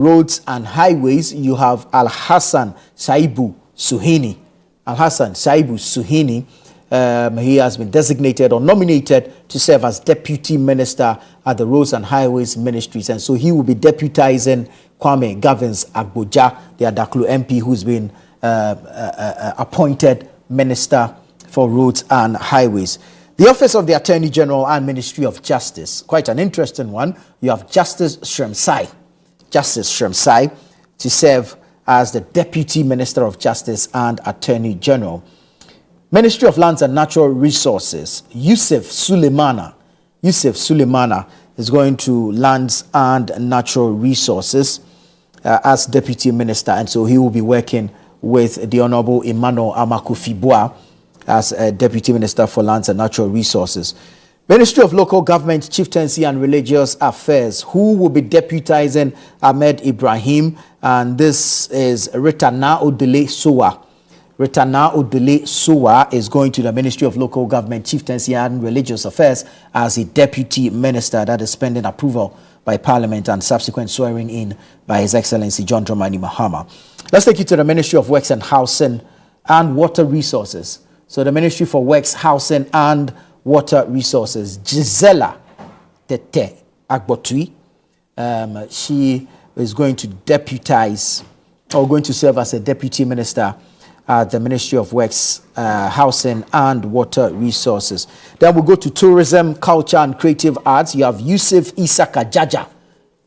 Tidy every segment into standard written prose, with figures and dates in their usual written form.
Roads and Highways, you have Al-Hassan Shaibu Suhini. Al-Hassan Shaibu Suhini, he has been designated or nominated to serve as Deputy Minister at the Roads and Highways Ministries. And so he will be deputizing Kwame Gavins Agboja, the Adaklu MP, who's been appointed Minister for Roads and Highways. The Office of the Attorney General and Ministry of Justice, quite an interesting one. You have Justice Shremsai to serve as the Deputy Minister of Justice and Attorney General. Ministry of Lands and Natural Resources, Yusuf Suleimana is going to Lands and Natural Resources as Deputy Minister, and so he will be working with the Honorable Emmanuel Amakufibua as Deputy Minister for Lands and Natural Resources. Ministry of Local Government, Chieftaincy and Religious Affairs, who will be deputizing Ahmed Ibrahim, and this is Ritana Odele Sowa. Ritana Odele Sowa is going to the Ministry of Local Government, Chieftaincy and Religious Affairs as a Deputy Minister. That is pending approval by Parliament and subsequent swearing in by His Excellency John Dramani Mahama. Let's take you to the Ministry of Works and Housing and Water Resources. So the Ministry for Works, Housing and Water Resources, Gisela Tete Agbotui, she is going to deputize or going to serve as a Deputy Minister at the Ministry of Works, Housing and Water Resources. Then we'll go to Tourism, Culture and Creative Arts. You have Yusuf Isaka Jaja.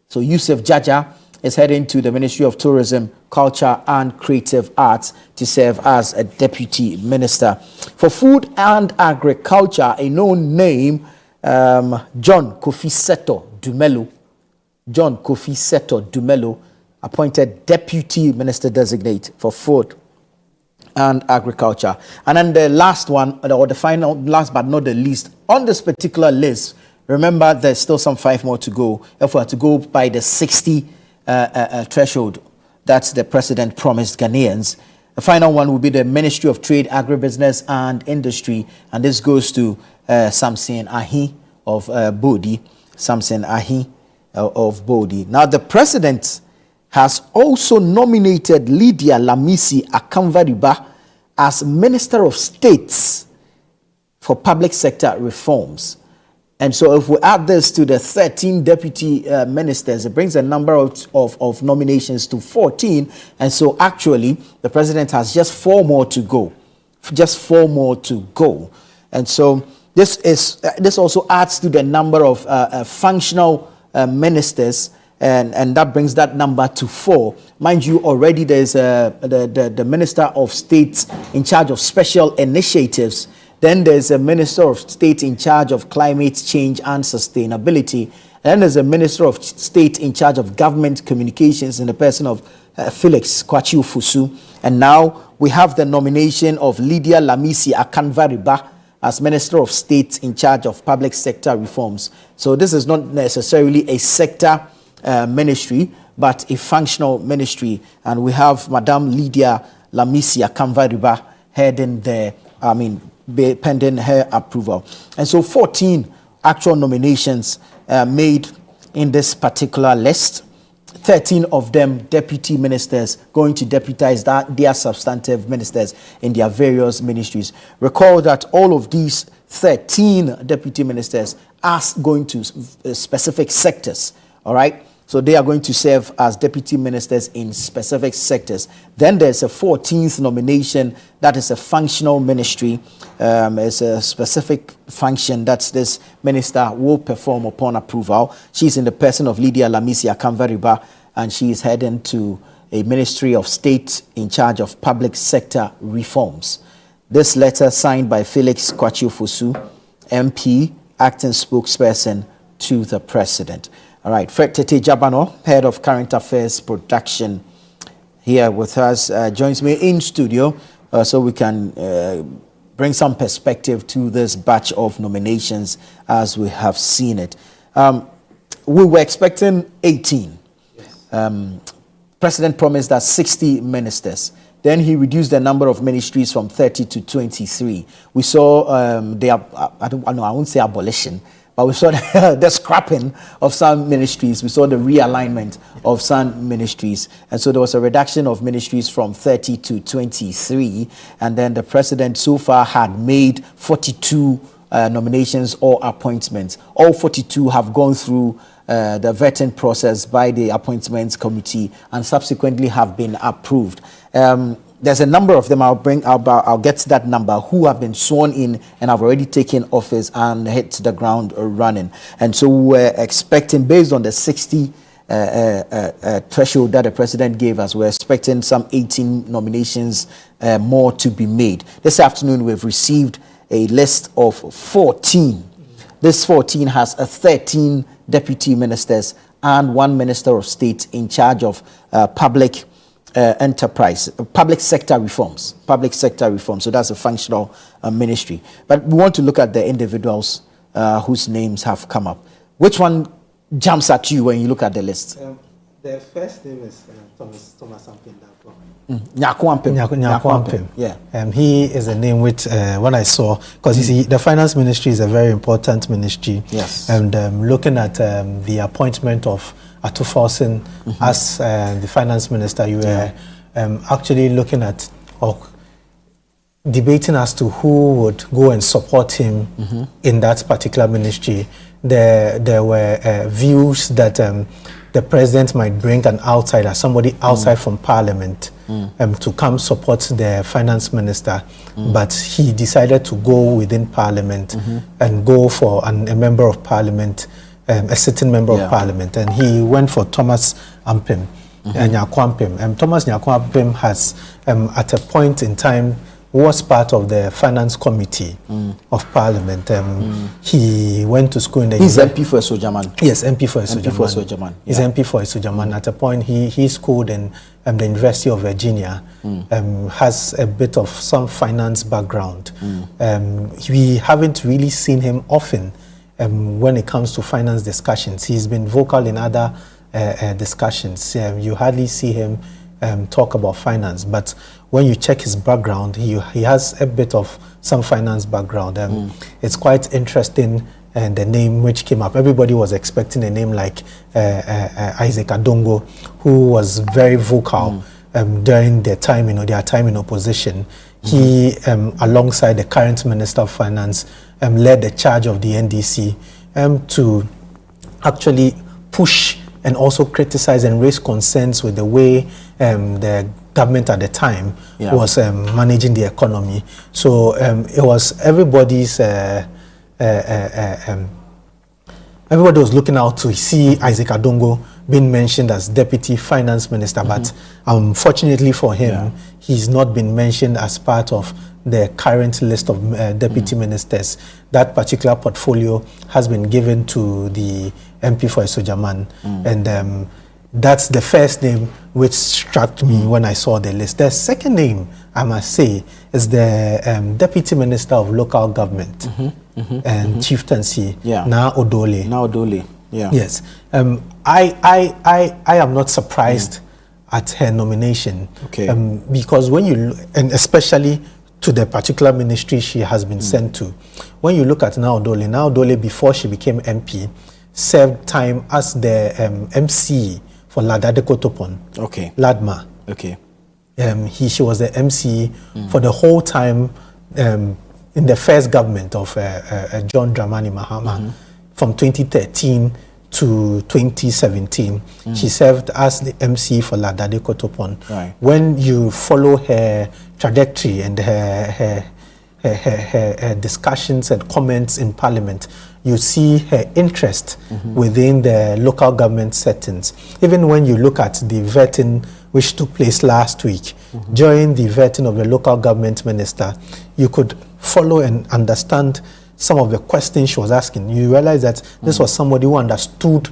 So Yusuf Jaja is heading to the Ministry of Tourism, Culture and Creative Arts to serve as a Deputy Minister. For Food and Agriculture, a known name, John Kofi Seto Dumelo, appointed Deputy Minister Designate for Food and Agriculture. And then the last one, or the final, last but not the least, on this particular list, remember there's still some 5 more to go. If we are to go by the 60 threshold that the President promised Ghanaians, the final one will be the Ministry of Trade, Agribusiness and Industry, and this goes to Samson Ahi of Bodi. Now, the President has also nominated Lydia Lamisi Akamvariba as Minister of States for Public Sector Reforms. And so if we add this to the 13 deputy ministers, it brings the number of nominations to 14. And so actually, the president has just 4 more to go. And so this also adds to the number of functional ministers, and that brings that number to 4. Mind you, already there's the Minister of State in charge of special initiatives. Then there's a Minister of State in charge of climate change and sustainability. And then there's a Minister of State in charge of government communications in the person of Felix Kwasi Ofosu. And now we have the nomination of Lydia Lamisi Akanvariba as Minister of State in charge of public sector reforms. So this is not necessarily a sector ministry, but a functional ministry. And we have Madame Lydia Lamisi Akanvariba heading there, pending her approval. And so 14 actual nominations made in this particular list. 13 of them deputy ministers going to deputize their substantive ministers in their various ministries. Recall that all of these 13 deputy ministers are going to specific sectors, all right? So they are going to serve as deputy ministers in specific sectors. Then there's a 14th nomination that is a functional ministry. It's a specific function that this minister will perform upon approval. She's in the person of Lydia Lamisi Akanvariba, and she is heading to a Ministry of State in charge of public sector reforms. This letter signed by Felix Kwasi Ofosu, MP, acting spokesperson to the President. All right, Fred Tete Jabano, Head of Current Affairs Production, here with us, joins me in studio so we can bring some perspective to this batch of nominations as we have seen it. We were expecting 18. Yes. President promised that 60 ministers. Then he reduced the number of ministries from 30 to 23. We saw I won't say abolition, but we saw the scrapping of some ministries. We saw the realignment of some ministries. And so there was a reduction of ministries from 30 to 23. And then the president so far had made 42 nominations or appointments. All 42 have gone through the vetting process by the appointments committee and subsequently have been approved. There's a number of them. I'll get to that number who have been sworn in and have already taken office and hit the ground running. And so we're expecting, based on the 60 threshold that the president gave us, we're expecting some 18 nominations more to be made. This afternoon, we've received a list of 14. This 14 has 13 deputy ministers and 1 minister of state in charge of public enterprise, public sector reforms. So that's a functional ministry. But we want to look at the individuals whose names have come up. Which one jumps at you when you look at the list? The first name is Thomas Ampim. Nyakwampim. Yeah. He is a name which, when I saw, because you see, the finance ministry is a very important ministry. Yes. And looking at the appointment of Atufalson as the finance minister, you were actually looking at or debating as to who would go and support him in that particular ministry. There were views that the president might bring an outsider, somebody outside from parliament, to come support the finance minister, but he decided to go within parliament and go for a member of parliament, a sitting member of parliament, and he went for Thomas Ampim, Nyakwampim. Thomas Nyakwampim has, at a point in time, was part of the finance committee of parliament. He went to school in the... He's MP for Sojaman. Yes, MP for Sojaman. He's MP for Sojaman. At a point, he schooled in the University of Virginia, has a bit of some finance background. We haven't really seen him often when it comes to finance discussions. He's been vocal in other discussions. You hardly see him talk about finance, but when you check his background, he has a bit of some finance background. It's quite interesting, and the name which came up, everybody was expecting a name like Isaac Adongo, who was very vocal during their time in opposition. He, alongside the current Minister of Finance, led the charge of the NDC to actually push and also criticize and raise concerns with the way the government at the time was managing the economy. So it was everybody's, everybody was looking out to see Isaac Adongo being mentioned as Deputy Finance Minister, but unfortunately for him, he's not been mentioned as part of the current list of deputy ministers. That particular portfolio has been given to the MP for Sojaman, and that's the first name which struck me when I saw the list. The second name, I must say, is the Deputy Minister of Local Government and Chieftaincy, Na Odole. Yes. I am not surprised at her nomination, because when you, and especially to the particular ministry she has been sent to, when you look at Na Odole, before she became MP, served time as the MC for Ladade Kotopon, Ladma. She was the MC for the whole time in the first government of John Dramani Mahama, from 2013 to 2017. She served as the MC for Ladade Kotopon. When you follow her trajectory and her discussions and comments in Parliament, you see her interest within the local government settings. Even when you look at the vetting which took place last week, during the vetting of the local government minister, you could follow and understand some of the questions she was asking. You realize that this was somebody who understood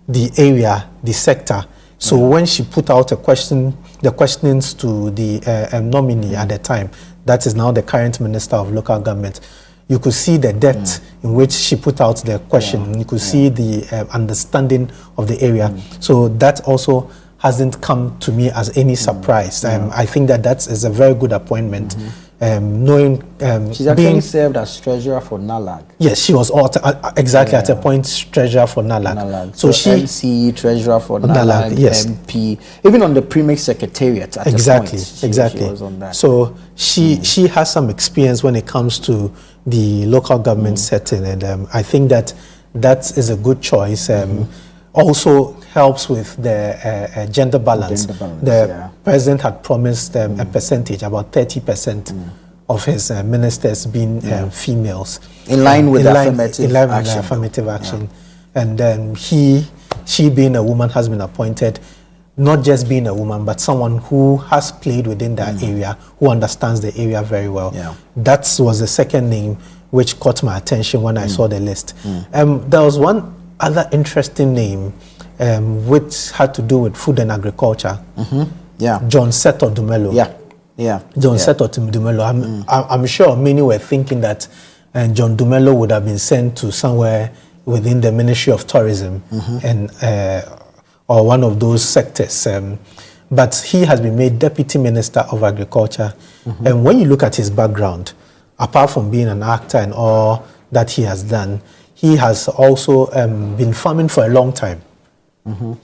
the area, the sector. So when she put out a question, the questions to the nominee at the time, that is now the current Minister of Local Government, you could see the depth in which she put out the question. You could see the understanding of the area. So that also hasn't come to me as any surprise. I think that is a very good appointment. knowing She's actually served as treasurer for NALAG. Yes, she was exactly at a point treasurer for NALAG. So she MC, treasurer for NALAG, yes. MP, even on the premix secretariat at exactly, a point. Exactly. She was on that. So she has some experience when it comes to the local government setting, and I think that is a good choice. Also helps with the gender balance. The president had promised a percentage, about 30% of his ministers being females. In line with affirmative action. And then she being a woman has been appointed, not just being a woman, but someone who has played within that area, who understands the area very well. That was the second name which caught my attention when I saw the list. There was one other interesting name which had to do with food and agriculture. John Seto Dumelo. John Seto Dumelo. I'm sure many were thinking that John Dumelo would have been sent to somewhere within the Ministry of Tourism and or one of those sectors. But he has been made Deputy Minister of Agriculture. And when you look at his background, apart from being an actor and all that he has done, he has also been farming for a long time.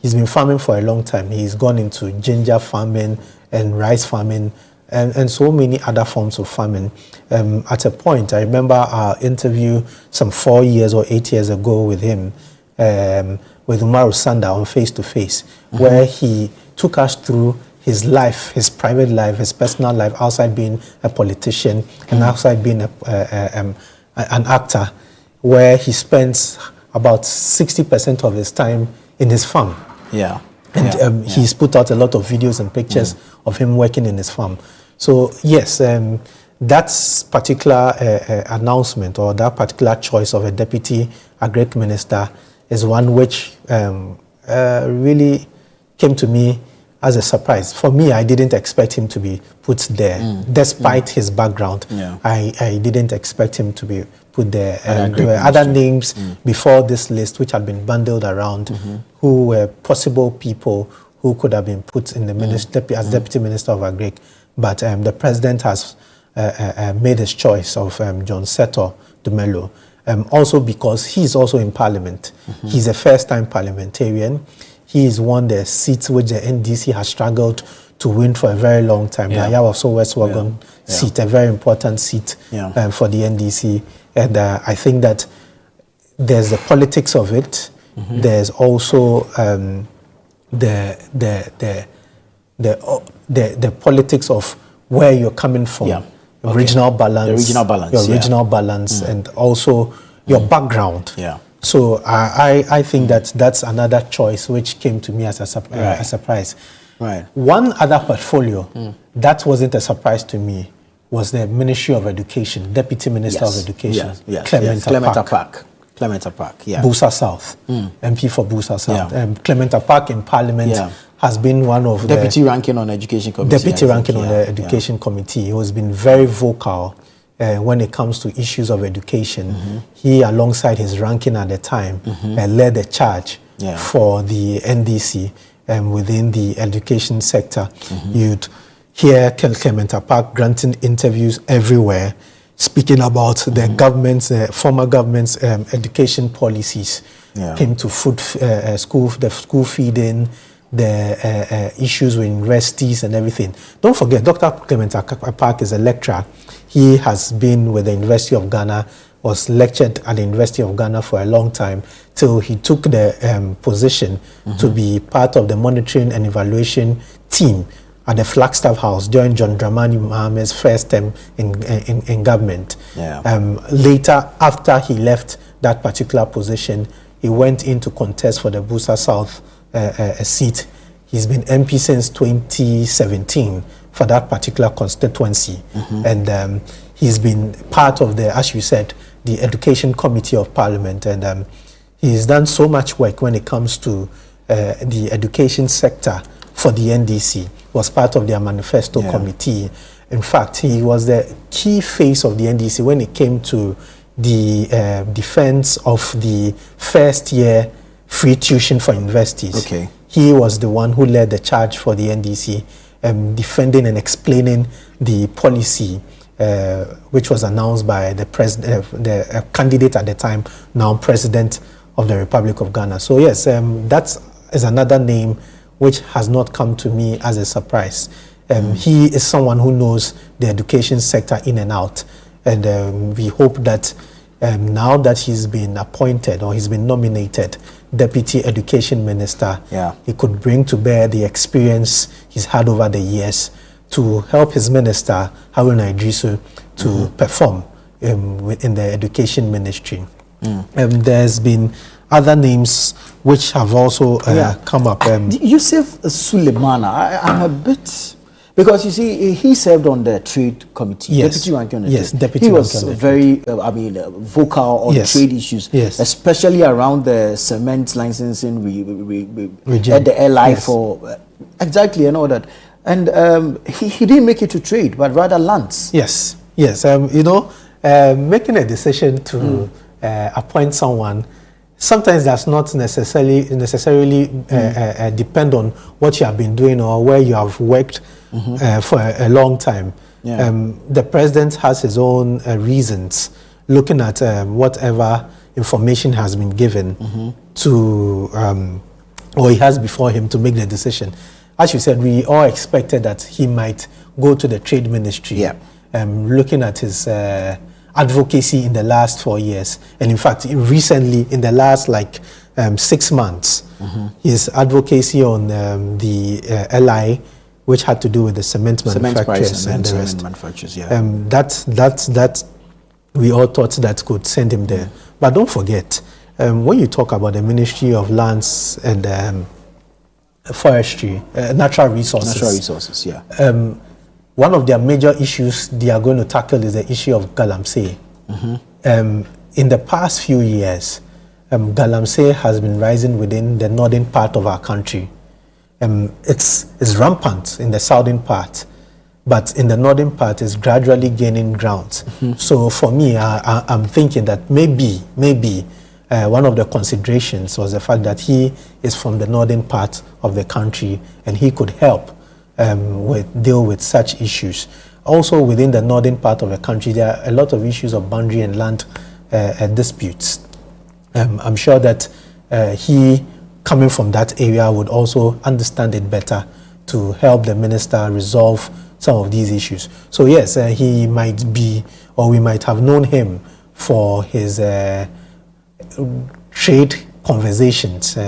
He's been farming for a long time. He's gone into ginger farming and rice farming and so many other forms of farming. At a point, I remember our interview some 4 years or 8 years ago with him, with Umaru Sanda on Face to Face, where he took us through his life, his private life, his personal life, outside being a politician and outside being an actor, where he spends about 60% of his time in his farm. He's put out a lot of videos and pictures of him working in his farm. So yes, that particular announcement or that particular choice of a deputy agric minister is one which really came to me as a surprise. For me, I didn't expect him to be put there, despite his background. I didn't expect him to be put there. And there were other names before this list which had been bundled around, who were possible people who could have been put in the ministry as Deputy Minister of Agric. But the president has made his choice of John Seto Dumelo, also because he's also in Parliament. He's a first-time parliamentarian. He's won the seats which the NDC has struggled to win for a very long time. The Ayawaso West Wagon seat, a very important seat for the NDC. And I think that there's the politics of it. There's also the politics of where you're coming from. Regional balance. Your regional balance and also your background. So I think that that's another choice which came to me as a surprise. One other portfolio that wasn't a surprise to me was the Ministry of Education, Deputy Minister of Education, Clement Appak. Busa South, MP for Busa South. Clement Appak in Parliament has been one of Deputy ranking on Education Committee. Deputy ranking on the Education Committee. He has been very vocal when it comes to issues of education. He, alongside his ranking at the time, led the charge for the NDC within the education sector. You'd hear Clement Appak granting interviews everywhere, speaking about the government's, former government's education policies. Came to the school feeding, the issues with universities and everything. Don't forget, Dr. Clement Appak is a lecturer. He has been with the University of Ghana, was lectured at the University of Ghana for a long time, till he took the position to be part of the monitoring and evaluation team at the Flagstaff House during John Dramani Mahama's first term in government. Later, after he left that particular position, he went in to contest for the Busa South seat. He's been MP since 2017 for that particular constituency. And he's been part of the, as you said, the Education Committee of Parliament. And he's done so much work when it comes to the education sector for the NDC. Was part of their manifesto committee. In fact, he was the key face of the NDC when it came to the defense of the first year free tuition for universities. He was the one who led the charge for the NDC, defending and explaining the policy which was announced by the president, the candidate at the time, now President of the Republic of Ghana. So yes, that is another name which has not come to me as a surprise. He is someone who knows the education sector in and out, and we hope that now that he's been appointed or he's been nominated Deputy Education Minister, he could bring to bear the experience he's had over the years to help his minister, Haruna Idrisu, to perform in the education ministry. There's been other names which have also come up. Yusuf Sulemana, I'm a bit... Because you see, he served on the trade committee, deputy ranking on the trade. Deputy. He was very, vocal on trade issues, especially around the cement licensing. We had the LI for exactly and all that. And he didn't make it to trade, but rather lands. Yes. Making a decision to appoint someone, sometimes that's not necessarily depend on what you have been doing or where you have worked for a long time. The president has his own reasons, looking at whatever information has been given to, or he has before him to make the decision. As you said, we all expected that he might go to the trade ministry, looking at his advocacy in the last 4 years. And in fact, recently, in the last 6 months, his advocacy on the LI, which had to do with the cement manufacturers and the rest. That we all thought that could send him there. But don't forget, when you talk about the Ministry of Lands and Forestry, Natural Resources. One of their major issues they are going to tackle is the issue of galamsey. In the past few years, galamsey has been rising within the northern part of our country. It's rampant in the southern part, but in the northern part it's gradually gaining ground. So for me, I'm thinking that maybe one of the considerations was the fact that he is from the northern part of the country and he could help deal with such issues. Also within the northern part of the country, there are a lot of issues of boundary and land disputes. I'm sure that he, coming from that area, would also understand it better to help the minister resolve some of these issues. So yes, he might be, or we might have known him for his trade conversations,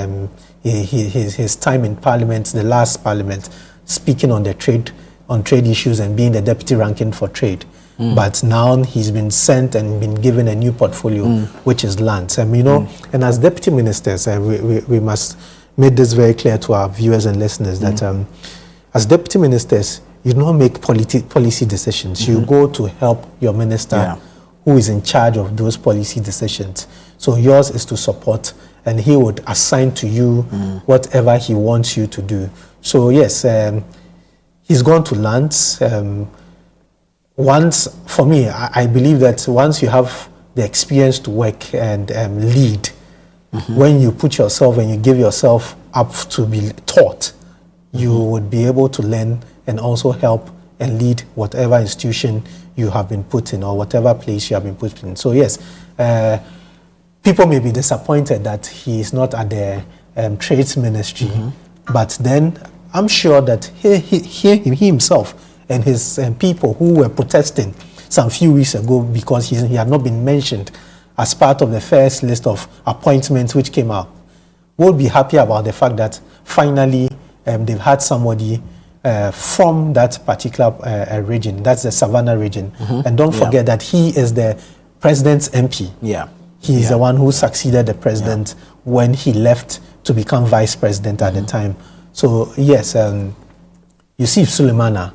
his time in Parliament, the last Parliament, speaking on the trade issues and being the deputy ranking for trade. But now he's been sent and been given a new portfolio, which is lands. And as deputy ministers, we must make this very clear to our viewers and listeners that as deputy ministers, you don't make policy decisions. You go to help your minister who is in charge of those policy decisions. So yours is to support, and he would assign to you whatever he wants you to do. So yes, he's gone to lands. For me, I believe that once you have the experience to work and lead, when you put yourself and you give yourself up to be taught, you would be able to learn and also help and lead whatever institution you have been put in or whatever place you have been put in. So yes, people may be disappointed that he is not at the trades ministry, but then I'm sure that he himself and his people who were protesting some few weeks ago because he had not been mentioned as part of the first list of appointments which came out, will be happy about the fact that finally they've had somebody from that particular region, that's the Savannah region. And don't forget that he is the president's MP. He's the one who succeeded the president when he left to become vice president at the time. So yes, Yusuf Sulemana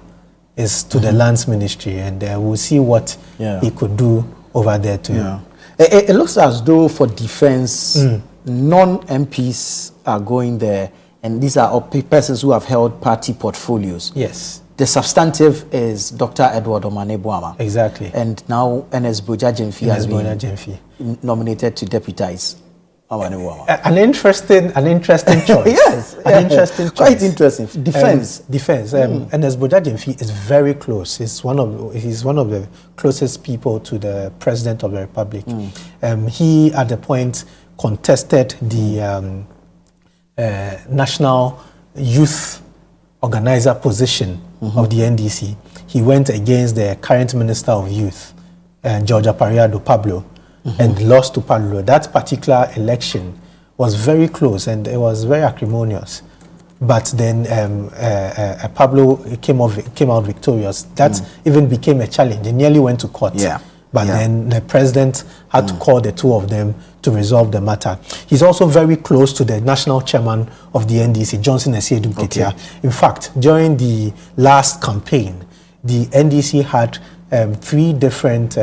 is to the lands ministry, and we'll see what he could do over there too. It looks as though for defense, non-MPs are going there, and these are persons who have held party portfolios. Yes. The substantive is Dr. Edward Omane-Boama. Exactly. And now Ernest Boja Jemfi has been nominated to deputize An interesting choice. Yes, an interesting choice. Quite interesting. Defense. And as Bodajemfi is very close. He's one of the closest people to the President of the Republic. He at the point contested the National Youth Organizer position of the NDC. He went against the current Minister of Youth, George Apariado Pablo, and lost to Pablo. That particular election was very close and it was very acrimonious. But then Pablo came out victorious. That even became a challenge. He nearly went to court. But then the president had to call the two of them to resolve the matter. He's also very close to the national chairman of the NDC, Johnson Esiedu Ketia. In fact, during the last campaign, the NDC had 3 different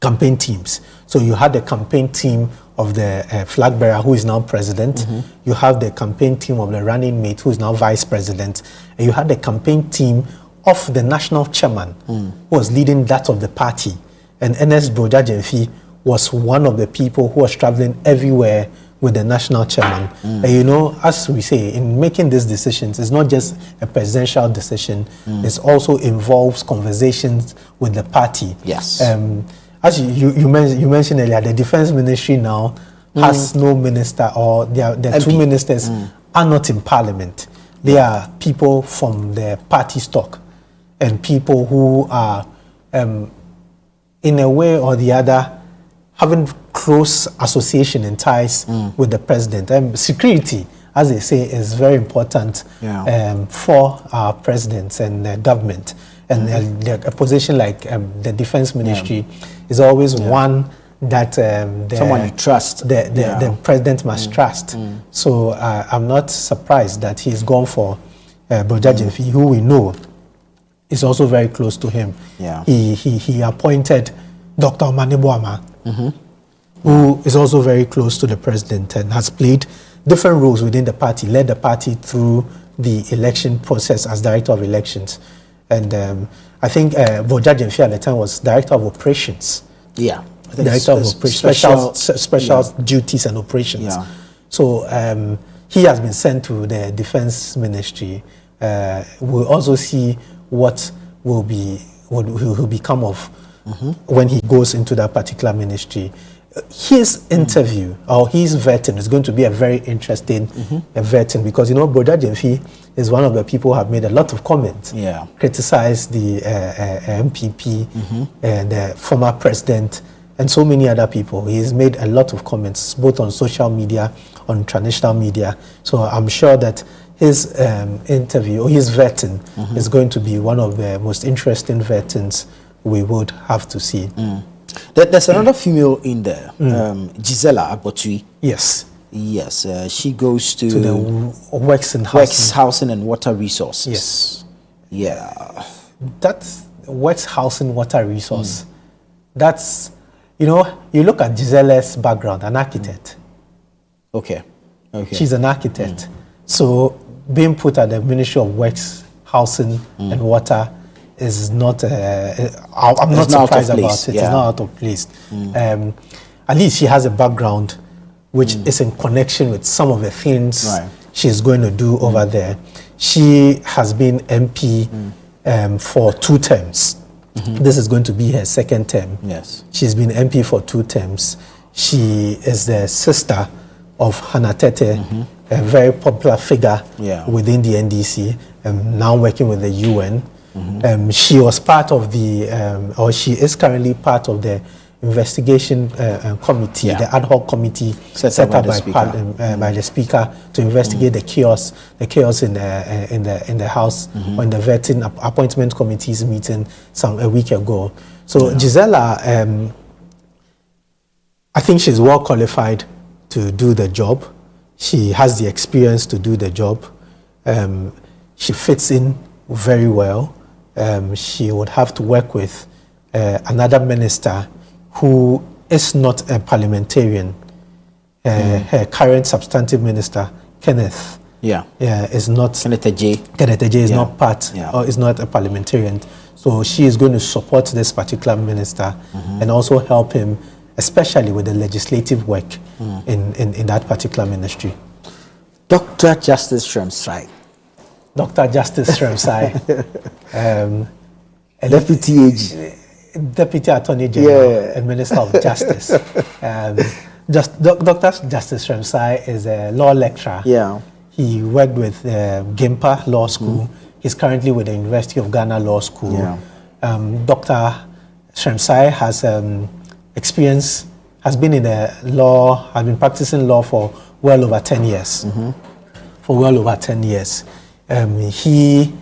campaign teams. So you had the campaign team of the flag bearer, who is now president. You have the campaign team of the running mate, who is now vice president. And you had the campaign team of the national chairman, who was leading that of the party. And Ernest Bodajemfi was one of the people who was traveling everywhere with the national chairman. And you know, as we say, in making these decisions, it's not just a presidential decision, it also involves conversations with the party. Yes. As you mentioned earlier, the defense ministry now has no minister, or the 2 ministers are not in parliament. They are people from the party stock and people who are, in a way or the other, having close association and ties with the president. Security, as they say, is very important for our presidents and government. And a position like the defense ministry is always one that someone you trust. The president must trust. So I'm not surprised that he's gone for Bodajemfi, who we know is also very close to him. He appointed Dr. Maneboama, who is also very close to the president and has played different roles within the party, led the party through the election process as director of elections. And I think Bodajemfi at the time was director of operations. Director of special duties and operations. So he has been sent to the defense ministry. We'll also see what will become of when he goes into that particular ministry. His interview or his vetting is going to be a very interesting vetting, because you know Bodajemfi is one of the people who have made a lot of comments, criticized the MPP and the former president and so many other people. He's made a lot of comments both on social media, on traditional media. So I'm sure that his interview or his vetting is going to be one of the most interesting vettings we would have to see. There's another female in there, Gisela Agbotui. Yes. She goes to the Works Housing and Water Resources. That's Works Housing Water Resource. That's, you know, you look at Gisela's background, an architect. Okay. She's an architect. So being put at the Ministry of Works, Housing and Water is not, I'm not surprised about it. It's not out of place. At least she has a background which is in connection with some of the things she's going to do over there. She has been MP for 2 terms. This is going to be her 2nd term. She's been MP for 2 terms. She is the sister of Hannah Tete, a very popular figure within the NDC, now working with the UN. She was part of the, or she is currently part of the investigation committee, the ad hoc committee set up by the speaker to investigate the chaos in the House on the vetting appointment committee's meeting a week ago. So Gisela, I think she's well qualified to do the job. She has the experience to do the job. She fits in very well. She would have to work with another minister who is not a parliamentarian. Her current substantive minister, Kenneth, is not. Kenneth Ejay is not part or is not a parliamentarian. So she is going to support this particular minister and also help him especially with the legislative work in that particular ministry. Dr. Justice Shremsai. Dr. Justice Shremsai, Deputy AG. Deputy Attorney General and Minister of Justice. Dr. Justice Shremsai is a law lecturer. Yeah. He worked with Gimpa Law School. He's currently with the University of Ghana Law School. Yeah. Dr. Shremsai has experience, has been in the law, has been practicing law for well over 10 years. For well over 10 years. He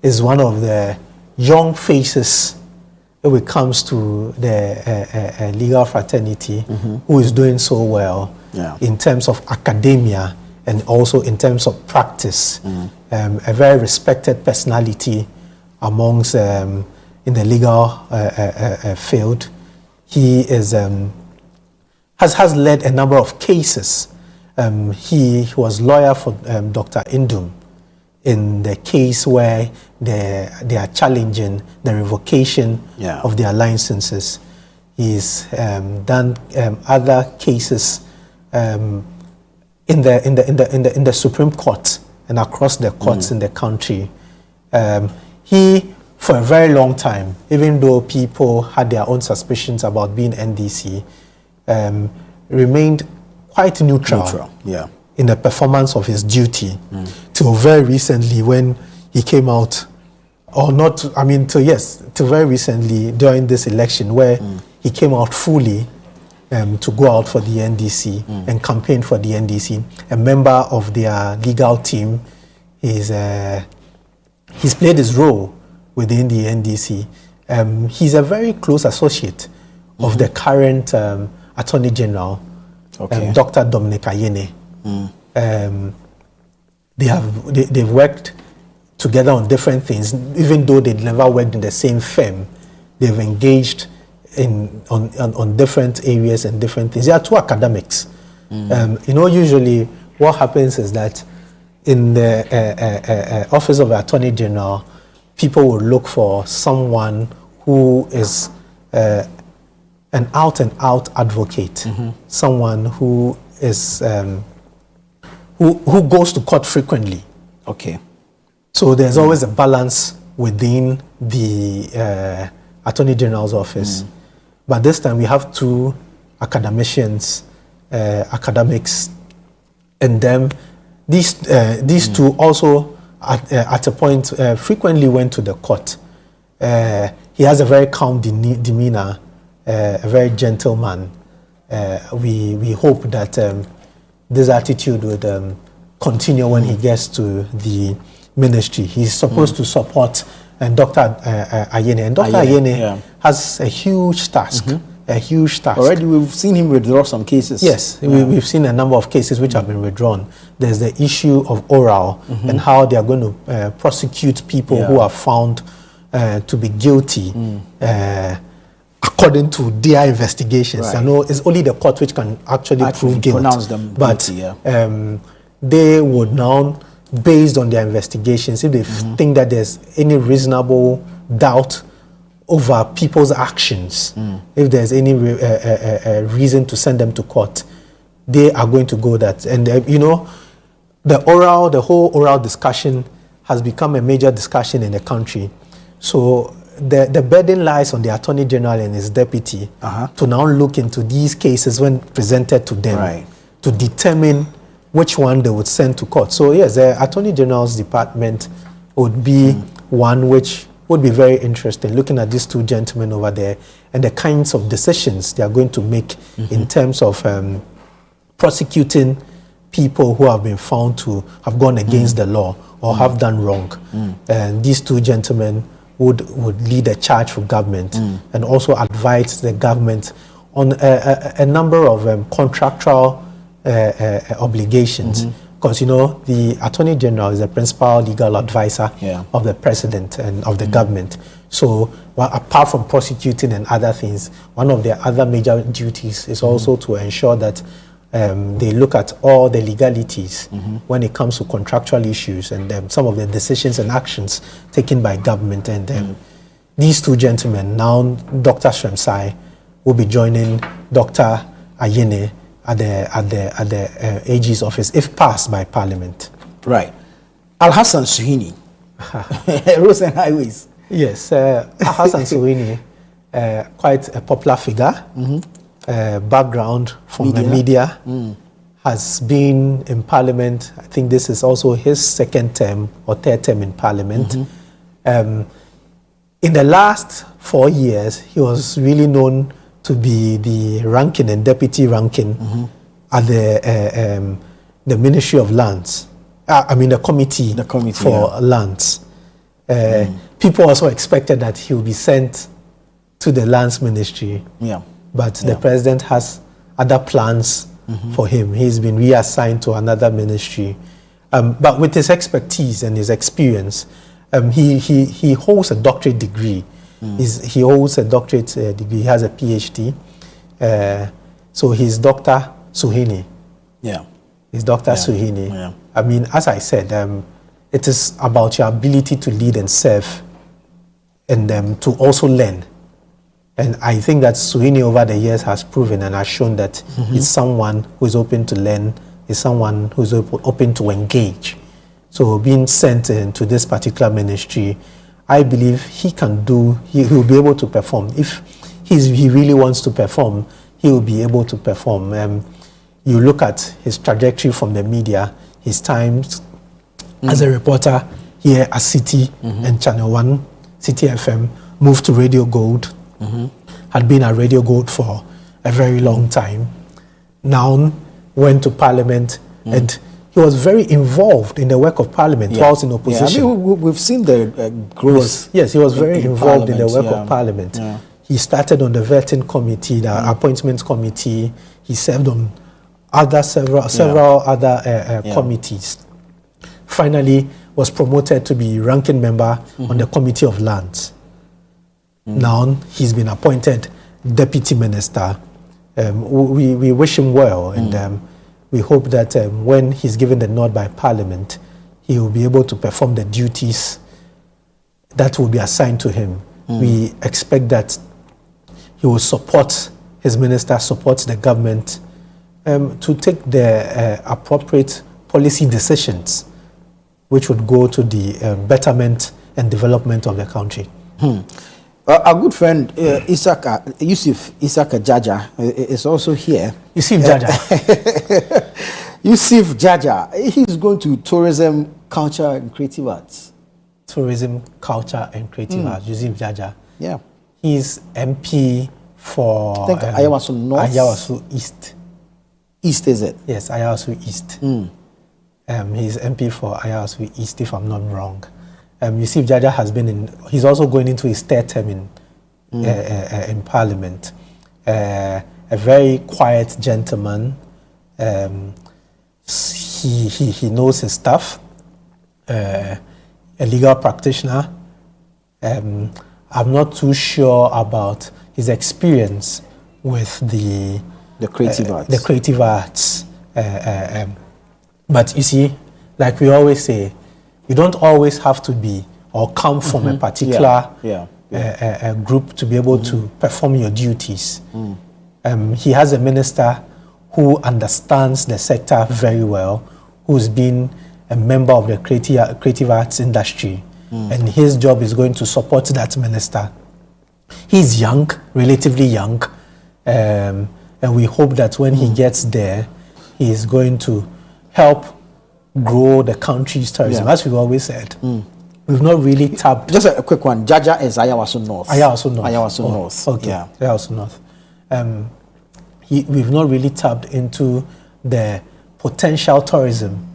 is one of the young faces when it comes to the legal fraternity who is doing so well in terms of academia and also in terms of practice. A very respected personality amongst in the legal field. He is has led a number of cases. He was lawyer for Dr. Indum in the case where they are challenging the revocation of their licenses. He's done other cases in the Supreme Court and across the courts in the country. He, for a very long time, even though people had their own suspicions about being NDC, remained quite neutral. In the performance of his duty till very recently when he came out, or not, I mean, till very recently during this election where he came out fully to go out for the NDC and campaign for the NDC. A member of their legal team, he's played his role within the NDC. He's a very close associate of the current Attorney General, Dr. Dominic Ayene. They've worked together on different things, even though they never worked in the same firm. They've engaged on different areas and different things. They are two academics. Usually what happens is that in the Office of the Attorney General, people will look for someone who is an out-and-out advocate, someone who is who goes to court frequently. So there's always a balance within the Attorney General's office. But this time we have two academics, and then these two also at a point frequently went to the court. He has a very calm demeanor, a very gentle man. We hope that this attitude would continue when he gets to the ministry. He's supposed to support Dr. Ayene. And Dr. Ayene has a huge task. Already we've seen him withdraw some cases. Yes, we've seen a number of cases which have been withdrawn. There's the issue of oral and how they are going to prosecute people who are found to be guilty according to their investigations. I know it's only the court which can actually prove guilt. Pronounce them guilty, but they would now, based on their investigations, if they think that there's any reasonable doubt over people's actions, if there's any reason to send them to court, they are going to go that. And the whole oral discussion has become a major discussion in the country. So the burden lies on the Attorney General and his deputy to now look into these cases when presented to them to determine which one they would send to court. So yes, the Attorney General's department would be one which would be very interesting, looking at these two gentlemen over there and the kinds of decisions they are going to make in terms of prosecuting people who have been found to have gone against the law or have done wrong. And these two gentlemen would lead a charge for government and also advise the government on a number of contractual obligations. Because, the Attorney General is the principal legal advisor of the president and of the government. So, apart from prosecuting and other things, one of their other major duties is also to ensure that they look at all the legalities when it comes to contractual issues and some of the decisions and actions taken by government. And these two gentlemen, now Dr. Shremsai, will be joining Dr. Ayine at the AG's office if passed by Parliament. Right. Al-Hassan Suhini, Roads and Highways. Yes, Al-Hassan Suhini, quite a popular figure, background from the media, has been in Parliament. I think this is also his second term or third term in Parliament. In the last 4 years, he was really known to be the ranking and deputy ranking at the Ministry of Lands. The committee for lands. People also expected that he would be sent to the lands ministry. But the president has other plans for him. He's been reassigned to another ministry. But with his expertise and his experience, he holds a doctorate degree. He holds a doctorate degree. He has a PhD. So he's Dr. Suhini. He's Dr. Suhini. As I said, it is about your ability to lead and serve and to also learn. And I think that Suhini over the years has proven and has shown that he's someone who is open to learn, is someone who is open to engage. So being sent into this particular ministry, I believe he will be able to perform. If he really wants to perform, he will be able to perform. You look at his trajectory from the media, his times as a reporter here at City and Channel 1, City FM, moved to Radio Gold, had been at Radio Gold for a very long time. Now went to Parliament and he was very involved in the work of Parliament whilst in opposition. We've seen the growth. He was very involved in the work of Parliament. He started on the vetting committee, the appointments committee. He served on several other committees. Finally, was promoted to be ranking member on the Committee of Lands. Now he's been appointed deputy minister. We wish him well, and we hope that when he's given the nod by Parliament, he will be able to perform the duties that will be assigned to him. We expect that he will support his minister, support the government to take the appropriate policy decisions which would go to the betterment and development of the country. Our good friend Yusuf Isaka Jaja is also here. Yusuf Jaja. Yusuf Jaja, he's going to tourism, culture and creative arts. Tourism, culture and creative arts, Yusuf Jaja. Yeah. He's MP for I think Ayawaso North. Ayawaso East. East, is it? Yes, Ayawaso East. He's MP for Ayawaso East, if I'm not wrong. Yusuf Jaja he's also going into his third term in Parliament. A very quiet gentleman. He knows his stuff. A legal practitioner. I'm not too sure about his experience with the creative arts. The creative arts. But you see, like we always say, you don't always have to be or come from a particular group to be able to perform your duties. He has a minister who understands the sector very well, who's been a member of the creative arts industry, and his job is going to support that minister. He's young, relatively young, and we hope that when he gets there, he is going to help grow the country's tourism. As we've always said, we've not really tapped. Just a quick one. Jaja is Ayawaso North. Ayawaso North. Ayawaso North. Okay. Yeah. Ayawaso North. We've not really tapped into the potential tourism.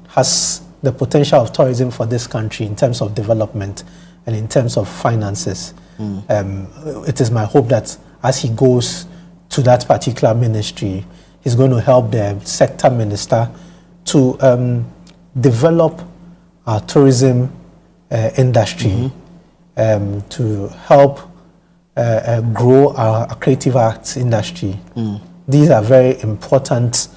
Has the potential of tourism for this country in terms of development and in terms of finances. It is my hope that as he goes to that particular ministry, he's going to help the sector minister to develop our tourism industry, to help grow our creative arts industry. These are very important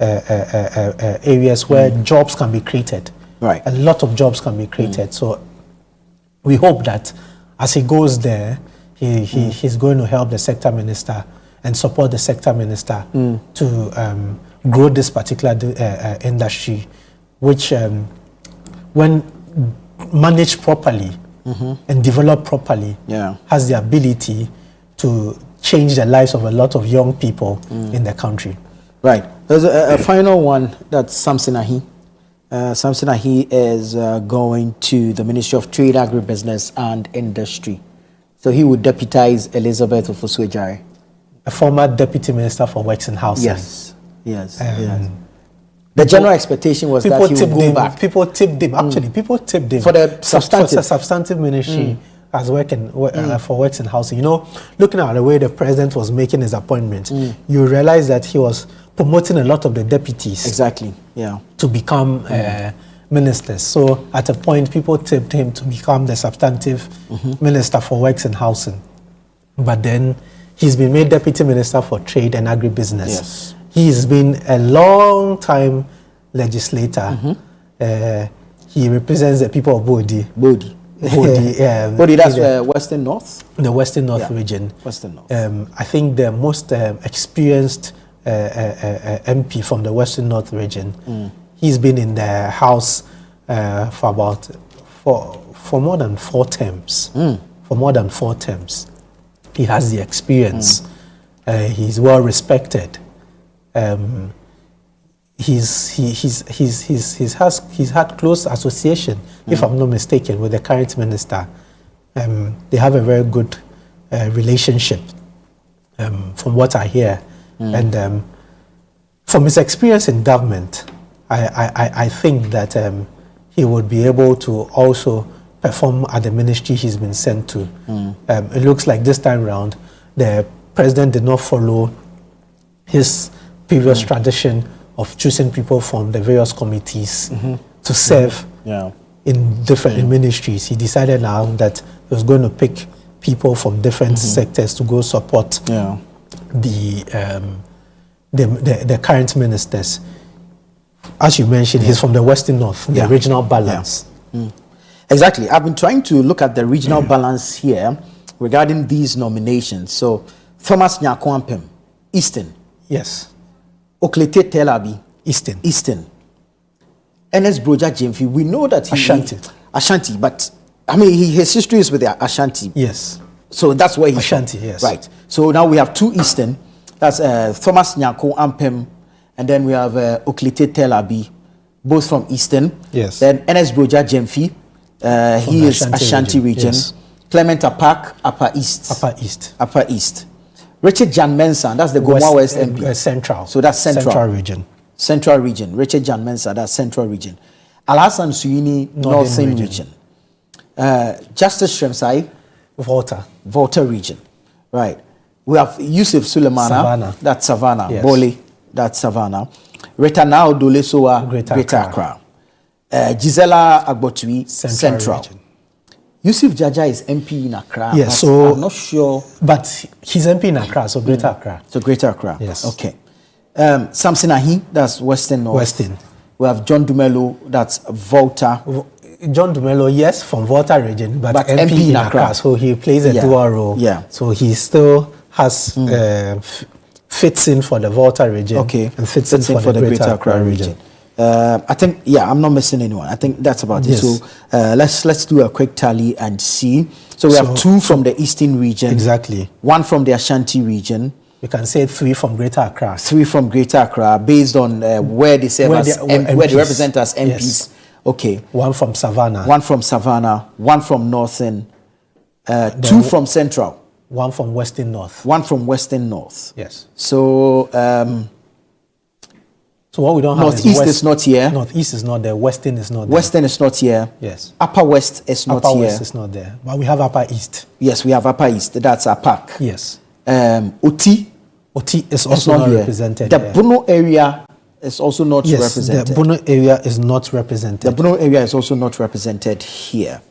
areas where jobs can be created. Right. A lot of jobs can be created. So we hope that as he goes there, he's going to help the sector minister and support the sector minister to grow this particular industry, which when managed properly and developed properly, has the ability to change the lives of a lot of young people in the country. Right. There's a final one. That's Samson Ahi. Samson Ahi is going to the Ministry of Trade, Agribusiness and Industry. So he would deputize Elizabeth Ofosu-Adjare, a former deputy minister for Works and Housing. Yes. Yes. The general expectation was that he would go back. People tipped him. Actually, people tipped him for the substantive ministry as for Works and Housing. You know, looking at the way the president was making his appointment, you realize that he was promoting a lot of the deputies. Exactly. Yeah. To become ministers. So at a point, people tipped him to become the substantive minister for Works and Housing. But then he's been made deputy minister for Trade and Agribusiness. Yes. He's been a long time legislator. He represents the people of Bodi. Bodi, that's Western North? The Western North region. Western North. I think the most experienced MP from the Western North region. He's been in the House for more than 4 terms. For more than 4 terms. He has the experience. He's well respected. He's had close association, if I'm not mistaken, with the current minister. They have a very good relationship, from what I hear. And from his experience in government, I think that he would be able to also perform at the ministry he's been sent to. It looks like this time round, the president did not follow his previous tradition of choosing people from the various committees to serve in different ministries. He decided now that he was going to pick people from different sectors to go support the current ministers. As you mentioned, he's from the Western North, the regional balance. Exactly. I've been trying to look at the regional balance here regarding these nominations. So, Thomas Nyakwampem, Eastern. Yes. Oklete Telabi, Eastern. Ernest Broja Jemfi, we know that he... Ashanti, but, I mean, his history is with the Ashanti. Yes. So that's where he's Ashanti, from. yes. Right. So now we have 2 Eastern. That's Thomas Nyakwampem, and then we have Oklete Telabi, both from Eastern. Yes. Then Ernest Broja Jemfi, he is Ashanti region. Yes. Clement Apak, Upper East. Richard Jan Mensah, that's the Gomwa West MP. Central. So that's Central region. Central region. Richard Jan Mensah, that's Central region. Alhassan Suini, Northern region. Justice Shremsai, Volta region. Right. We have Yusuf Sulemana, that's Savannah. Yes. Bole, that's Savannah. Retanao Dolesoa, Greater Accra. Gisela Agbotui, Central. Region. Yusuf Jaja is MP in Accra. Yes, so I'm not sure. But he's MP in Accra, so Greater Accra. So Greater Accra. Yes. Okay. Samson Ahi, that's Western North. Western. We have John Dumelo, that's Volta. John Dumelo, yes, from Volta region, but MP in Accra. So he plays a dual role. Yeah. So he still has fits in for the Volta region. Okay. And fits in for the Greater Accra region. I think, I'm not missing anyone. I think that's about it. So let's do a quick tally and see. So we have 2 from the Eastern region. Exactly. 1 from the Ashanti region. We can say 3 from Greater Accra. 3 from Greater Accra, based on where they serve where they represent as MPs. Yes. Okay. 1 from Savannah. 1 from Savannah. 1 from Northern. 2 from Central. 1 from Western North. 1 from Western North. Yes. So. So what we don't have Northeast is not here. Northeast is not there. Western is not there. Western is not here. Yes. Upper West is not here. Upper West is not there. But we have Upper East. Yes, we have Upper East. That's Apak. Yes. Oti is also not represented. The Bono area is also not represented. The Bono area is not represented. The Bono area is also not represented here.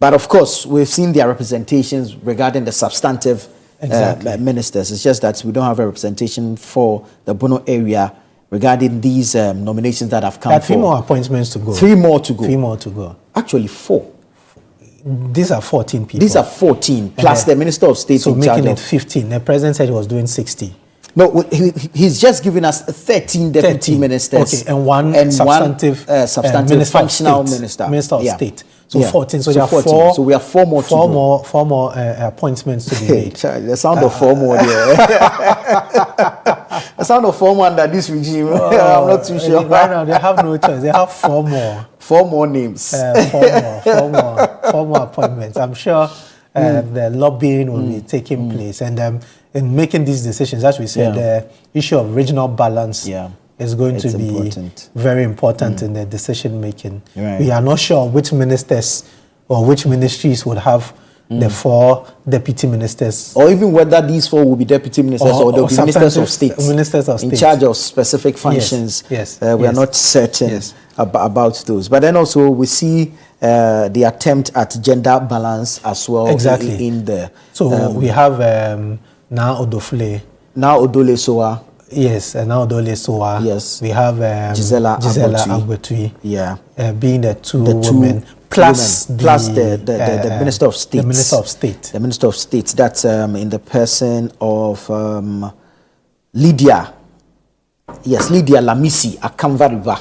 But of course, we've seen their representations regarding the substantive ministers. It's just that we don't have a representation for the Bono area regarding these nominations that have come. There are 3 more appointments to go. 3 more to go. 3 more to go. Actually, 4. These are 14 people. These are 14 plus the Minister of State. So in making charge it 15. The president said he was doing 60. No, he's just given us 13 deputy ministers. Okay, and one substantive minister functional minister. Minister of State. So 14. So there are 14. four. So we have four more. Four more appointments to be made. The sound of 4 more there. The sound of 4 more under this regime. I'm not too sure. Right now they have no choice. They have 4 more. 4 more names. 4 more appointments. I'm sure the lobbying will be taking place, and in making these decisions, as we said, the issue of regional balance is going to be important. Very important in the decision making. Right. We are not sure which ministers or which ministries would have the 4 deputy ministers, or even whether these 4 will be deputy ministers or they'll be ministers of state. Ministers of state in charge of specific functions. Yes. We are not certain about those. But then also we see the attempt at gender balance as well. Exactly. In there. So we have now Odofle. Now Odole Soa. Yes, now Odole Soa. Yes. We have Gisela Agwetui. Yeah. Being the two women. Plus the Minister of State. The Minister of State. The Minister of State. That's in the person of Lydia. Yes, Lydia Lamisi, Akamva River.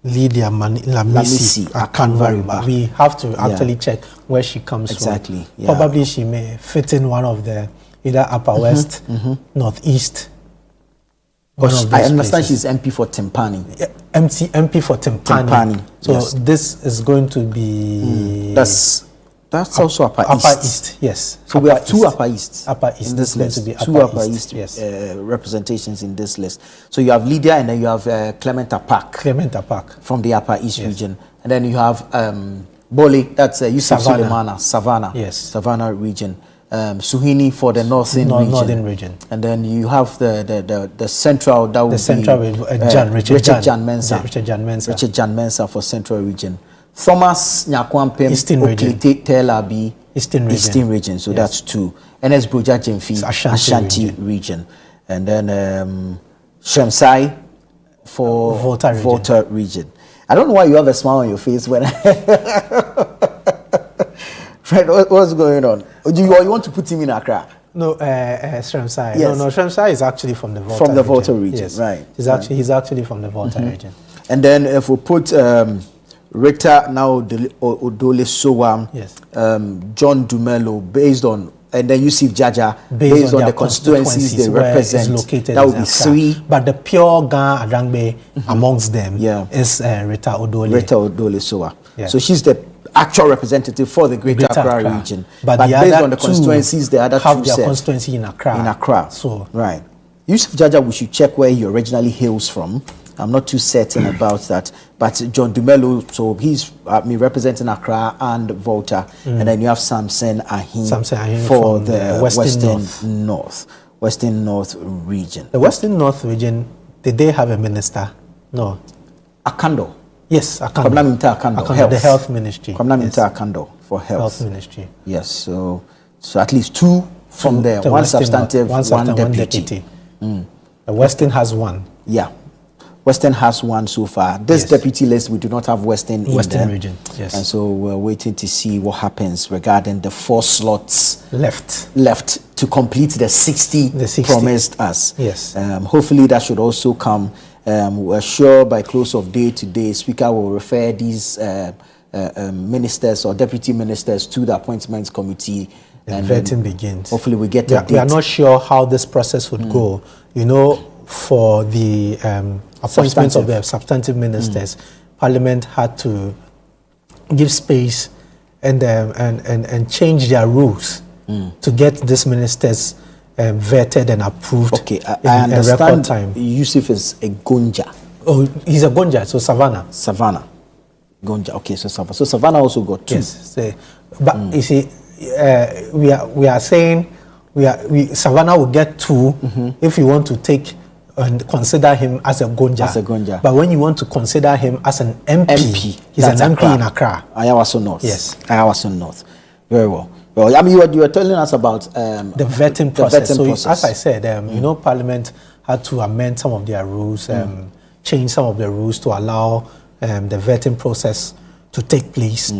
Lydia Lamisi, Akamva River. We have to actually check where she comes from. Exactly. Yeah. Probably she may fit in one of the either Upper West, Northeast. I understand she's MP for Timpani. MP for Timpani. So this is going to be that's also Upper East. Yes. So we have 2 Upper East. Upper East in this list. To be 2 Upper East representations in this list. So you have Lydia, and then you have Clement Apak from the Upper East region, and then you have Bole. That's Yusuf Sulemana, Savannah. Yes. Savannah region. Suhini for the northern region, and then you have the central. That would be Richard Jan Mensah for central region. Thomas Nyakwampem Oklite Telabi Eastern region. So that's 2. NS Broja Jemfi Ashanti region, and then Shemsai for Volta region. I don't know why you have a smile on your face when. Right, what's going on? You want to put him in Accra? No, Shremsai. Yes. No, Shremsai is actually from the Volta region. Yes. Right. He's actually from the Volta region. And then if we put Rita now Odole Sowa, John Dumelo, based on, and then Yusuf Jaja, based on the constituencies they represent, that would be 3. But the pure Ga Adangbe amongst them is Rita Odole Sowa. Yeah. So she's the actual representative for the Greater Accra region. But based on the constituencies, the other 2 have their constituency in Accra. So right. Yusuf Jaja, we should check where he originally hails from. I'm not too certain about that. But John Dumelo, so he's representing Accra and Volta. And then you have Samson Ahin for the Western North region. The Western North region, did they have a minister? No. Akando. Yes, Akando. The health ministry. Akando for health ministry. Yes, so at least 2 from there. One substantive, one deputy. The Western has 1. Yeah. Western has 1 so far. This deputy list, we do not have Western region. Yes. And so we're waiting to see what happens regarding the 4 slots left to complete the 60 promised us. Yes. Hopefully that should also come. We're sure by close of day today, Speaker will refer these ministers or deputy ministers to the appointments committee. And vetting begins. Hopefully we get a date. We are not sure how this process would go. You know, for the appointments of the substantive ministers, Parliament had to give space and change their rules to get these ministers vetted and approved I in a record time. Yusuf is a Gonja. Oh, he's a Gonja, so Savannah. Gonja, okay, so Savannah. So Savannah also got 2. Yes, but you see, we are saying Savannah will get 2 if you want to take and consider him as a Gonja. But when you want to consider him as an MP he's an MP in Accra. Ayawaso North. Yes. Ayawaso North. Very well. Well, I mean, you were telling us about the vetting process. As I said, you know, Parliament had to amend some of their rules, change some of the rules to allow the vetting process to take place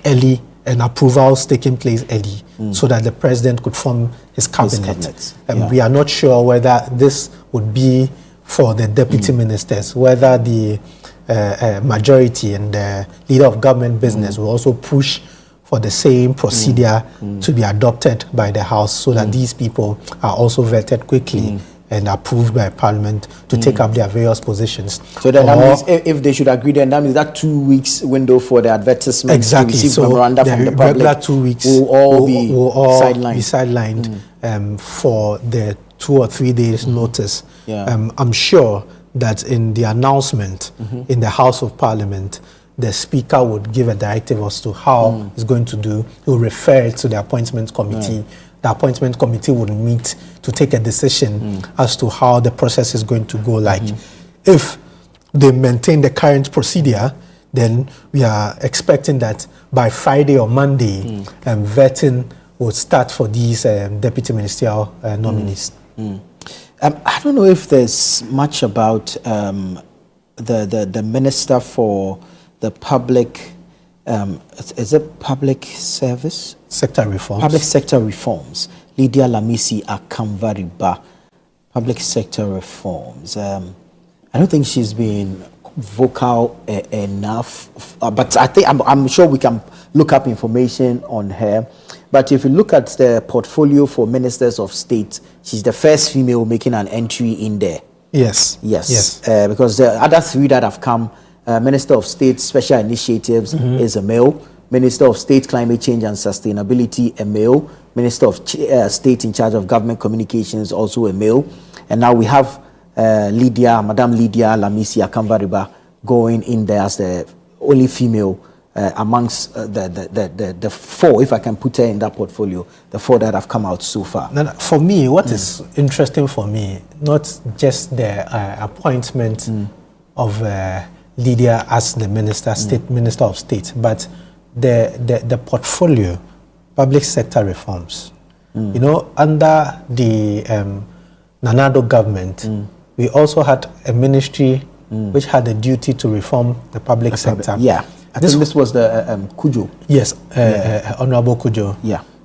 early and approvals taking place early so that the president could form his cabinet. We are not sure whether this would be for the deputy ministers, whether the majority and the leader of government business will also push for the same procedure to be adopted by the House so that these people are also vetted quickly and approved by Parliament to take up their various positions. So then that means if they should agree, then that means that 2 weeks window for the advertisement to receive memoranda from the public regular 2 weeks will all be sidelined for the 2 or 3 days notice. I'm sure that in the announcement in the House of Parliament, the Speaker would give a directive as to how he's going to do. He will refer it to the appointment committee. The appointment committee would meet to take a decision as to how the process is going to go. Like, if they maintain the current procedure, then we are expecting that by Friday or Monday, vetting will start for these deputy ministerial nominees. I don't know if there's much about the minister for the public, is it public service? Sector reforms. Public sector reforms. Lydia Lamisi Akamvariba. Public sector reforms. I don't think she's been vocal enough, but I think I'm sure we can look up information on her. But if you look at the portfolio for ministers of state, she's the first female making an entry in there. Yes. Because the other 3 that have come, Minister of State Special Initiatives is a male. Minister of State Climate Change and Sustainability, a male. Minister of State in charge of government communications, also a male. And now we have Madam Lydia Lamisi Akamvariba going in there as the only female amongst the 4, if I can put her in that portfolio, the 4 that have come out so far. Now, for me, what is interesting for me, not just the appointment of Lydia as the Minister of State, but the portfolio, public sector reforms. You know, under the Nanado government, we also had a ministry which had a duty to reform the public sector. I think this was the Kujo. Yes, Honorable Kujo.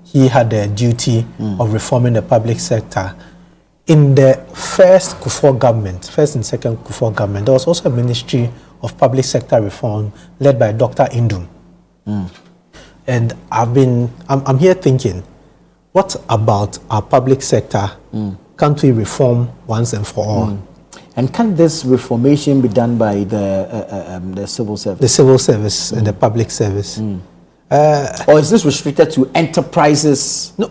He had a duty of reforming the public sector. In the first and second Kufuor government, there was also a ministry of public sector reform led by Dr. Indum. And I'm here thinking, what about our public sector? Can't we reform once and for all? And can this reformation be done by the civil service? The civil service and the public service. Or is this restricted to enterprises? No,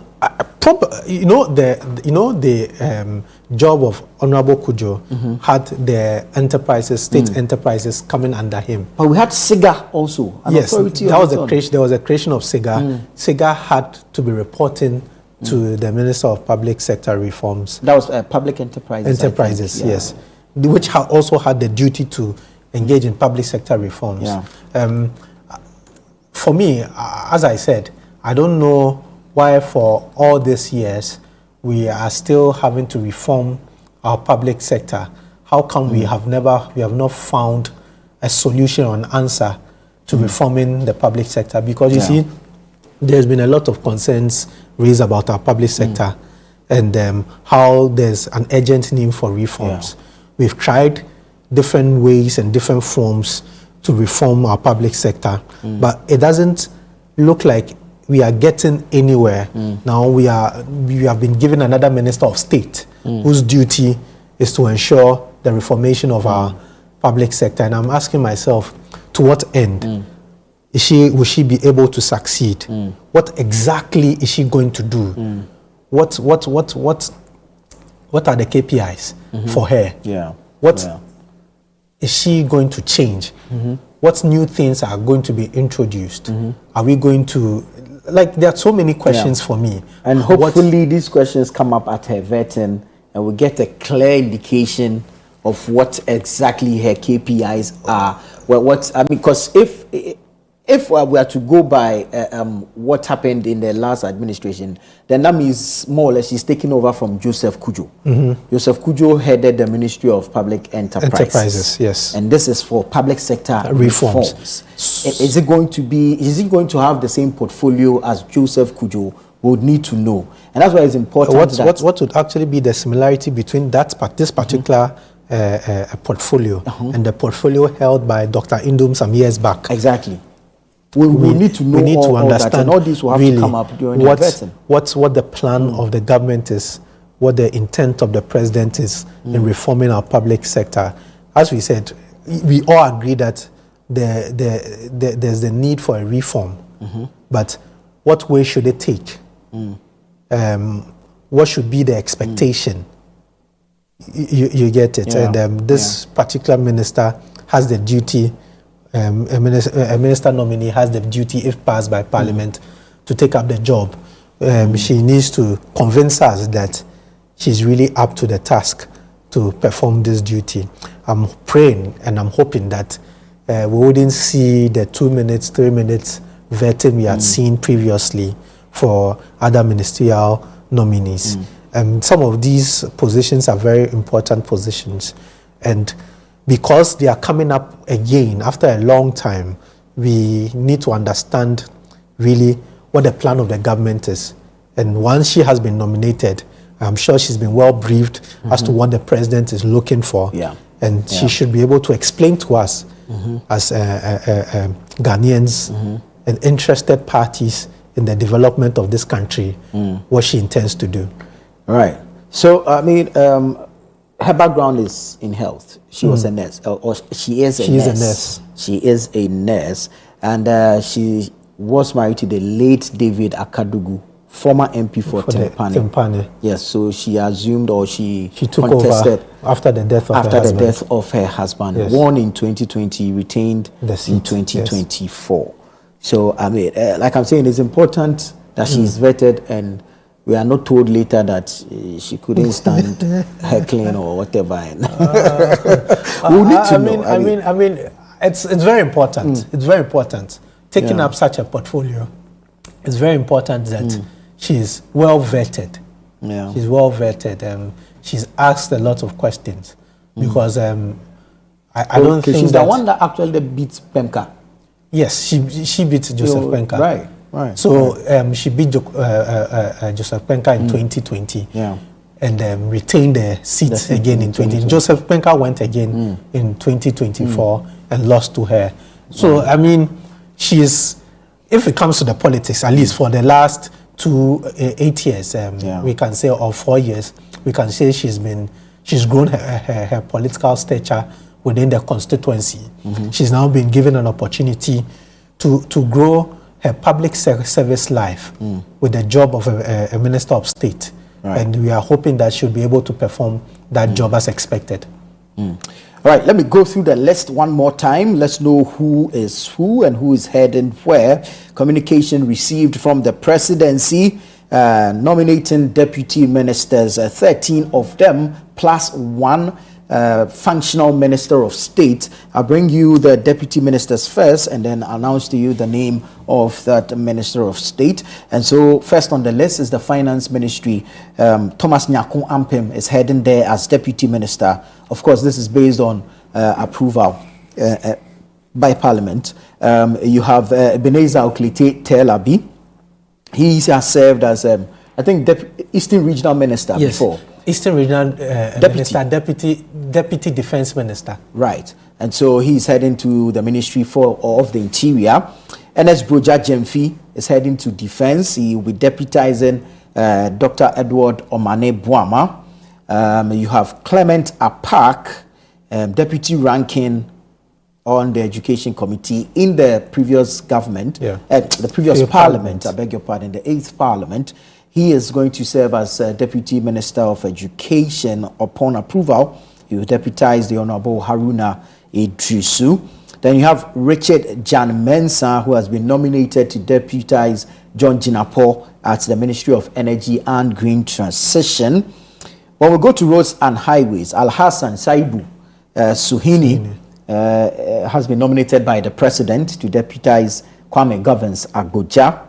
the job of Honorable Kujo had the enterprises, state enterprises coming under him. But we had SIGA also. Yes, there was a creation of SIGA. SIGA had to be reporting to the Minister of Public Sector Reforms. That was public enterprises. Enterprises, yes, which also had the duty to engage in public sector reforms. For me, as I said, I don't know why for all these years we are still having to reform our public sector. How come we have not found a solution or an answer to reforming the public sector? Because you see, there's been a lot of concerns raised about our public sector and how there's an urgent need for reforms. We've tried different ways and different forms to reform our public sector, but it doesn't look like we are getting anywhere. Now we have been given another Minister of State whose duty is to ensure the reformation of our public sector, and I'm asking myself, to what end? Will she be able to succeed? What exactly is she going to do? What are the KPIs for her? What is she going to change? What new things are going to be introduced? Are we going to, there are so many questions for me. And hopefully these questions come up at her vetting and we get a clear indication of what exactly her KPIs are. Well, because if if we are to go by what happened in the last administration, then that means more or less he's taking over from Joseph Kujo. Joseph Kujo headed the Ministry of Public Enterprises. Yes. And this is for public sector reforms. Is it going to have the same portfolio as Joseph Kujo? We would need to know. And that's why it's important. What would actually be the similarity between this particular portfolio and the portfolio held by Dr. Indum some years back? Exactly. We need to know all understand that, and all this will have really to come up during the vetting. What the plan of the government is, what the intent of the president is in reforming our public sector. As we said, we all agree that there's the need for a reform, but what way should it take? What should be the expectation? You get it, and this particular minister has the duty. A minister nominee has the duty, if passed by Parliament, to take up the job. She needs to convince us that she's really up to the task to perform this duty. I'm praying and I'm hoping that we wouldn't see the 2 minutes, 3 minutes vetting we had seen previously for other ministerial nominees. Some of these positions are very important positions, and because they are coming up again after a long time, we need to understand really what the plan of the government is. And once she has been nominated, I'm sure she's been well briefed as to what the president is looking for. And she should be able to explain to us as Ghanaians and interested parties in the development of this country what she intends to do. All right. So, I mean, her background is in health. She was a nurse, or she is a nurse. She is a nurse, and she was married to the late David Akadugu, former MP for Timpani. Yes, so she assumed, or she took contested over after the death of her husband. Yes. Born in 2020, retained the seat in 2024. Yes. So, I mean, like I'm saying, it's important that she's vetted, and we are not told later that she couldn't stand heckling or whatever. We need to know. I mean, it's very important. It's very important. Taking up such a portfolio, it's very important that she's well vetted. She's well vetted. She's asked a lot of questions because I don't think she's the one that actually beats Pemka. Yes, she beat Joseph Pemka. Right. So she beat Joseph Pemka in 2020 and retained the seat again in 2020. Joseph Pemka went again in 2024 and lost to her. So, I mean, she's, if it comes to the politics, at least for the last 8 years, we can say, or 4 years, we can say she's grown her political stature within the constituency. She's now been given an opportunity to grow her public service life with the job of a minister of state. And we are hoping that she'll be able to perform that job as expected. All right, let me go through the list one more time. Let's know who is who and who is heading where. Communication received from the presidency, nominating deputy ministers, 13 of them, plus one functional minister of state. I'll bring you the deputy ministers first and then announce to you the name of that minister of state. And so first on the list is the finance ministry. Thomas Nyakun Ampem is heading there as deputy minister. Of course, this is based on approval by parliament. You have Ebenezer Oklite Telabi. He has served as I think Eastern Regional Minister before. Eastern Regional Minister, Deputy Defense Minister. Right. And so he's heading to the Ministry of the Interior. Ernest Broja Jemfi is heading to Defense. He will be deputizing Dr. Edward Omane Boama. You have Clement Apak, Deputy Ranking on the Education Committee in the previous government, the previous parliament, I beg your pardon, the 8th Parliament. He is going to serve as Deputy Minister of Education upon approval. He will deputize the Honorable Haruna Idrisu. Then you have Richard Jan Mensah, who has been nominated to deputize John Jinapo at the Ministry of Energy and Green Transition. When we go to roads and highways, Al-Hassan Saibu Suhini has been nominated by the President to deputize Kwame Governs Agoja.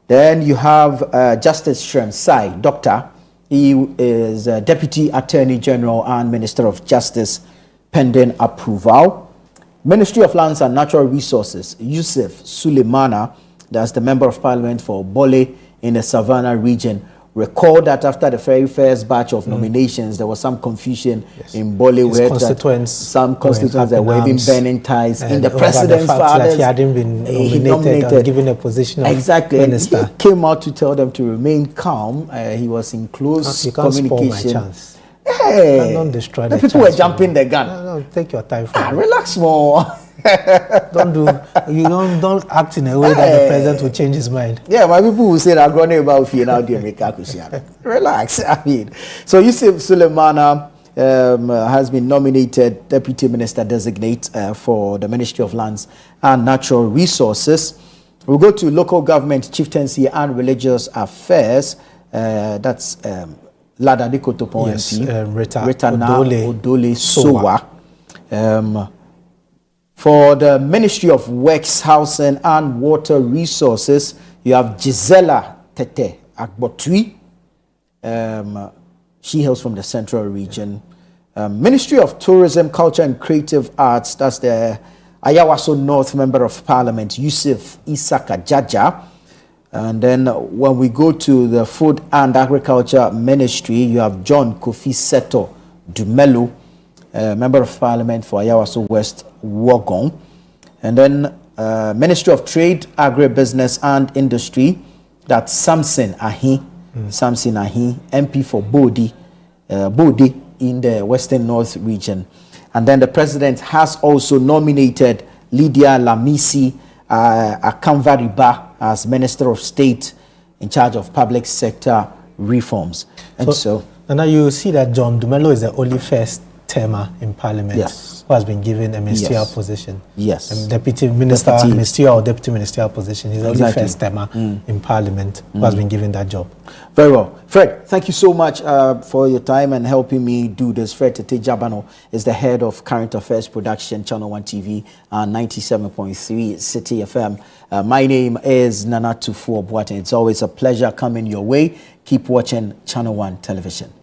Then you have Justice Shremsai, Doctor. He is Deputy Attorney General and Minister of Justice, pending approval. Ministry of Lands and Natural Resources, Yusuf Suleimana, that's the Member of Parliament for Bole in the Savannah region. Recall that after the very first batch of nominations, there was some confusion in Bole, where some constituents that were even burning ties in the president's fathers. He hadn't been nominated or given a position of minister. He came out to tell them to remain calm. He was in close communication. My chance. Hey, don't destroy the people were jumping the gun. No, take your time for it. Relax more. don't act in a way that the president will change his mind. Yeah, my people will say that growing about fear now, dear relax. I mean, so Yusuf Suleimana has been nominated Deputy Minister Designate for the Ministry of Lands and Natural Resources. We'll go to Local Government, Chieftaincy and Religious Affairs. That's Ladadi Kotopo MP, Rita Odole Sowa. For the Ministry of Works, Housing and Water Resources, you have Gisela Tete Agbotui. She hails from the Central Region. Ministry of Tourism, Culture and Creative Arts, that's the Ayawaso North Member of Parliament, Yusuf Isaka Jaja. And then when we go to the Food and Agriculture Ministry, you have John Kofi Seto Dumelu, Member of Parliament for Ayawaso West Wogong. And then Ministry of Trade, Agribusiness and Industry, that's Samson Ahi, Samson Ahi, MP for Bodi in the Western North region. And then the President has also nominated Lydia Lamisi Akamvariba as Minister of State in charge of public sector reforms. And so now you see that John Dumelo is the only first termer in Parliament who has been given a ministerial position. Deputy Minister, ministerial or Deputy Ministerial position. He's the only first termer in Parliament who has been given that job. Very well. Fred, thank you so much for your time and helping me do this. Fred Tete Jabano is the head of Current Affairs Production, Channel 1 TV and 97.3 City FM. My name is Nana Tufu Boateng. It's always a pleasure coming your way. Keep watching Channel 1 Television.